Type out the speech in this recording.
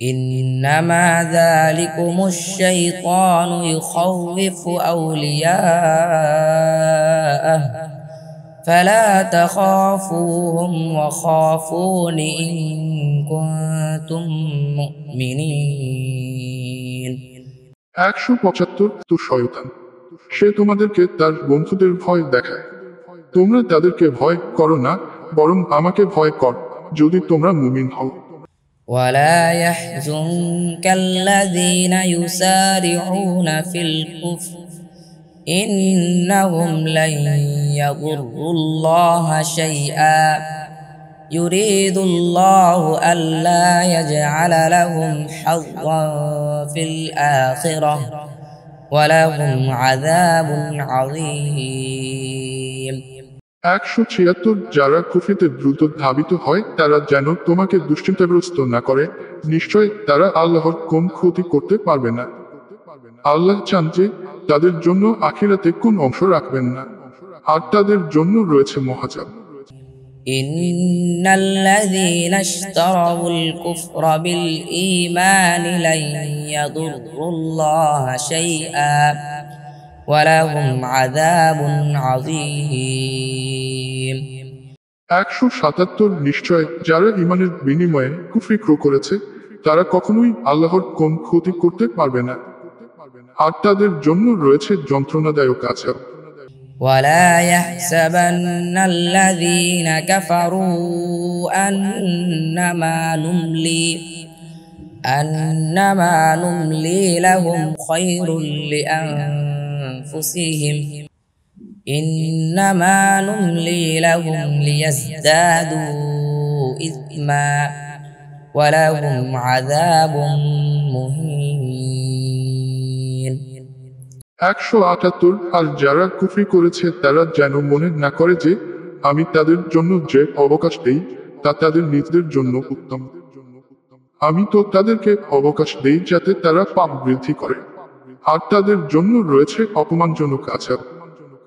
إنما ذلكم الشيطان يخوف أولياءه فلا تخافوهم وخافون إن كنتم مؤمنين 175 শয়তান সে তোমাদেরকে তার বন্ধুদের ভয় দেখায়। তোমরা তাদেরকে ভয় করো না, বরং আমাকে ভয় কর যদি তোমরা মুমিন হও। ولا يحزنك الذين يسارعون في الكفر إنهم لن يضروا الله شيئا يريد الله ألا يجعل لهم حظا في الآخرة ولهم عذاب عظيم 176 যারা কুফরিতে দ্রুত ধাবিত হয় তারা যেন তোমাকে দুশ্চিন্তাগ্রস্ত না করে, নিশ্চয় তারা আল্লাহর কোন ক্ষতি করতে পারবে না। আল্লাহ চান যে তাদের জন্য আখিরাতে কোন অংশ রাখবেন না, আর তাদের জন্য রয়েছে মহাযাব। إن الذين اشتروا الكفر بالإيمان لن يضروا الله شيئا ولهم عذاب عظيم 177 নিশ্চয় যারা ঈমানের বিনিময়ে কুফরি করেছে তারা কখনোই আল্লাহর কোন ক্ষতি করতে পারবে না, আর তাদের জন্য রয়েছে যন্ত্রণাদায়ক আযাব। ولا يحسبن الذين كفروا أنما نملي لهم خير لأنفسهم إنما نملي لهم ليزدادوا إثما ولهم عذاب مهين 178 আর যারা কুফরি করেছে তারা যেন মনে না করে যে আমি তাদের জন্য যে অবকাশ দেই তা তাদের নিজেদের জন্য উত্তম। আমি তো তাদেরকে অবকাশ দেই যাতে তারা পাপ বৃদ্ধি করে, আর তাদের জন্য রয়েছে অপমানজনক আযাব।